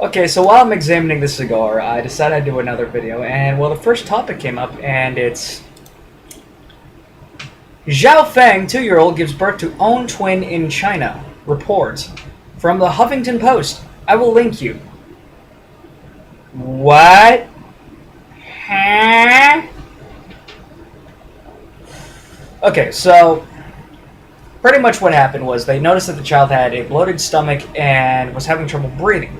Okay, so while I'm examining the cigar, I decided I'd do another video, and well, the first topic came up, and it's Zhao Feng, 2-year-old, gives birth to own twin in China. Reports from the Huffington Post. I will link you. What? Huh? Okay, so pretty much what happened was they noticed that the child had a bloated stomach and was having trouble breathing.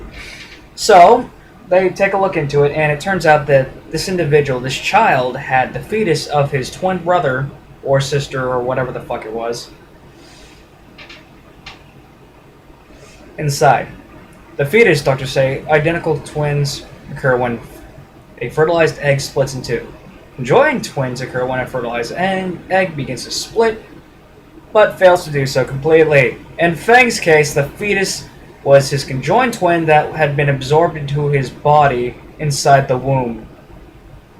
So they take a look into it, and it turns out that this individual, this child, had the fetus of his twin brother or sister or whatever the fuck it was inside. The fetus, doctors say, identical twins occur when a fertilized egg splits in two. Conjoined twins occur when a fertilized egg begins to split, but fails to do so completely. In Feng's case, the fetus was his conjoined twin that had been absorbed into his body inside the womb.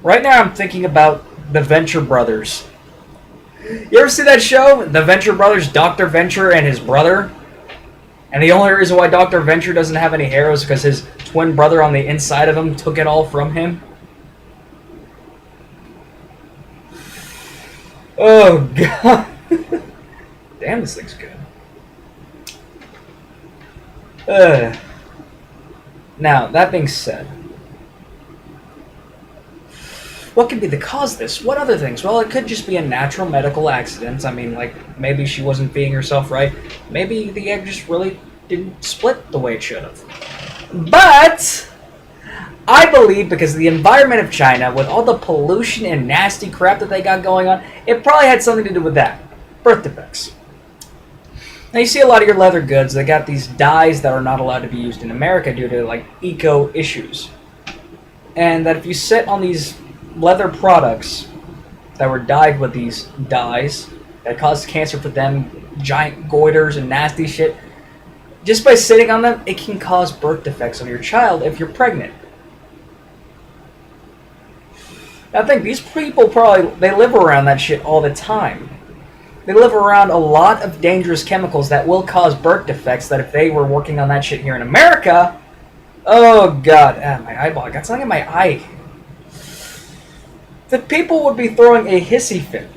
Right now I'm thinking about the Venture Brothers. You ever see that show? The Venture Brothers, Dr. Venture and his brother? And the only reason why Dr. Venture doesn't have any hair is because his twin brother on the inside of him took it all from him. Oh god. Damn, this thing's good. Now, that being said, what could be the cause of this? What other things? Well, it could just be a natural medical accident. I mean, like, maybe she wasn't feeding herself right. Maybe the egg just really didn't split the way it should have. But I believe because of the environment of China, with all the pollution and nasty crap that they got going on, it probably had something to do with that. Birth defects. Now you see a lot of your leather goods, they got these dyes that are not allowed to be used in America due to like eco issues. And that if you sit on these leather products that were dyed with these dyes that caused cancer for them, giant goiters and nasty shit, just by sitting on them, it can cause birth defects on your child if you're pregnant. Now I think these people they live around that shit all the time. They live around a lot of dangerous chemicals that will cause birth defects that if they were working on that shit here in America, oh god, my eyeball, I got something in my eye. The people would be throwing a hissy fit.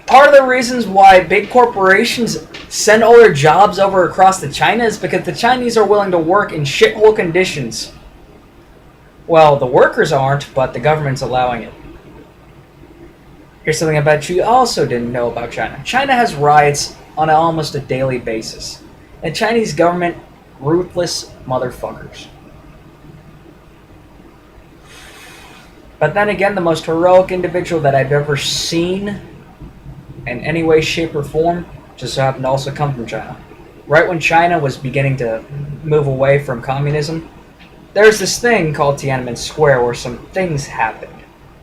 Part of the reasons why big corporations send all their jobs over across to China is because the Chinese are willing to work in shithole conditions. Well, the workers aren't, but the government's allowing it. Here's something I bet you also didn't know about China. China has riots on almost a daily basis. And Chinese government, ruthless motherfuckers. But then again, the most heroic individual that I've ever seen in any way, shape, or form just so happened to also come from China. Right when China was beginning to move away from communism, there's this thing called Tiananmen Square where some things happened.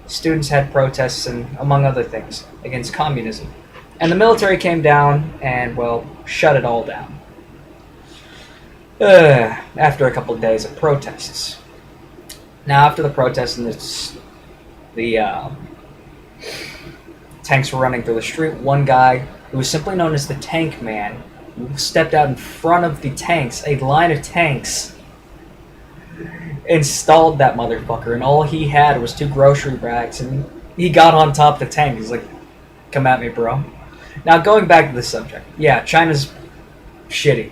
Students had protests and, among other things, against communism. And the military came down and, well, shut it all down. After a couple of days of protests. Now, after the protests and the tanks were running through the street, one guy, who was simply known as the Tank Man, stepped out in front of the tanks, a line of tanks, installed that motherfucker, and all he had was 2 grocery bags, and he got on top of the tank. He's like, come at me, bro. Now, going back to the subject. Yeah, China's shitty.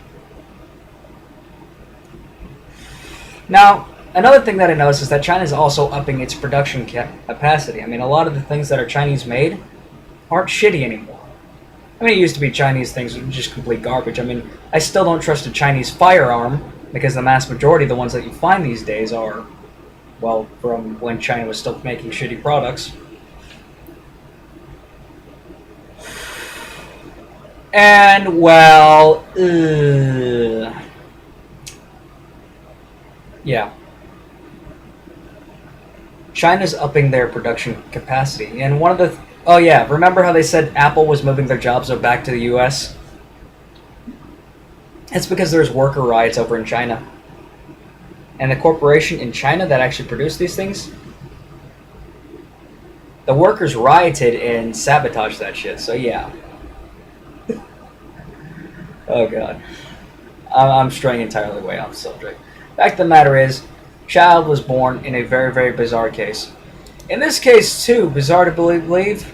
Now, another thing that I noticed is that China's also upping its production capacity. I mean, a lot of the things that are Chinese made aren't shitty anymore. I mean, it used to be Chinese things were just complete garbage. I mean, I still don't trust a Chinese firearm because the mass majority of the ones that you find these days are, well, from when China was still making shitty products. And, well, yeah. China's upping their production capacity. And one of the... oh, yeah. Remember how they said Apple was moving their jobs back to the U.S.? It's because there's worker riots over in China. And the corporation in China that actually produced these things, the workers rioted and sabotaged that shit. So, yeah. Oh, God. I'm straying entirely way off subject. Fact of the matter is, child was born in a very, very bizarre case. In this case, too, bizarre to believe,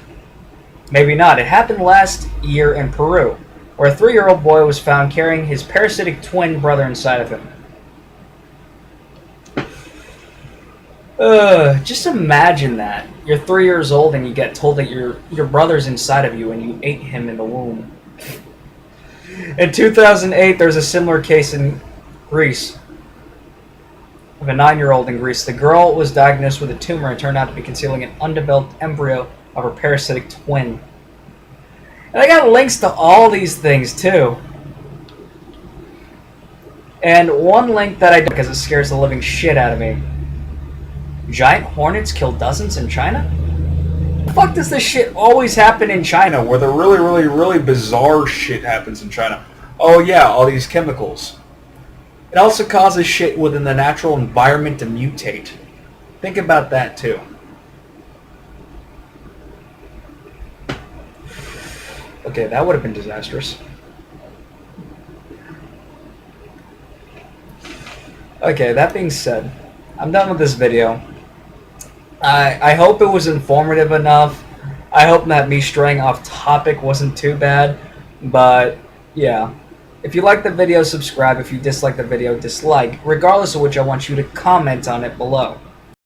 maybe not. It happened last year in Peru, where a 3-year-old boy was found carrying his parasitic twin brother inside of him. Just imagine that. You're 3 years old and you get told that your brother's inside of you and you ate him in the womb. In 2008, there's a similar case in Greece of a 9-year-old in Greece. The girl was diagnosed with a tumor and turned out to be concealing an undeveloped embryo of her parasitic twin. And I got links to all these things too. And one link that I did because it scares the living shit out of me. Giant hornets kill dozens in China? The fuck does this shit always happen in China where the really, really, really bizarre shit happens in China? Oh yeah, all these chemicals. It also causes shit within the natural environment to mutate. Think about that too. Okay, that would have been disastrous. Okay, that being said, I'm done with this video. I hope it was informative enough. I hope that me straying off topic wasn't too bad. But, yeah. If you like the video, subscribe. If you dislike the video, dislike. Regardless of which, I want you to comment on it below.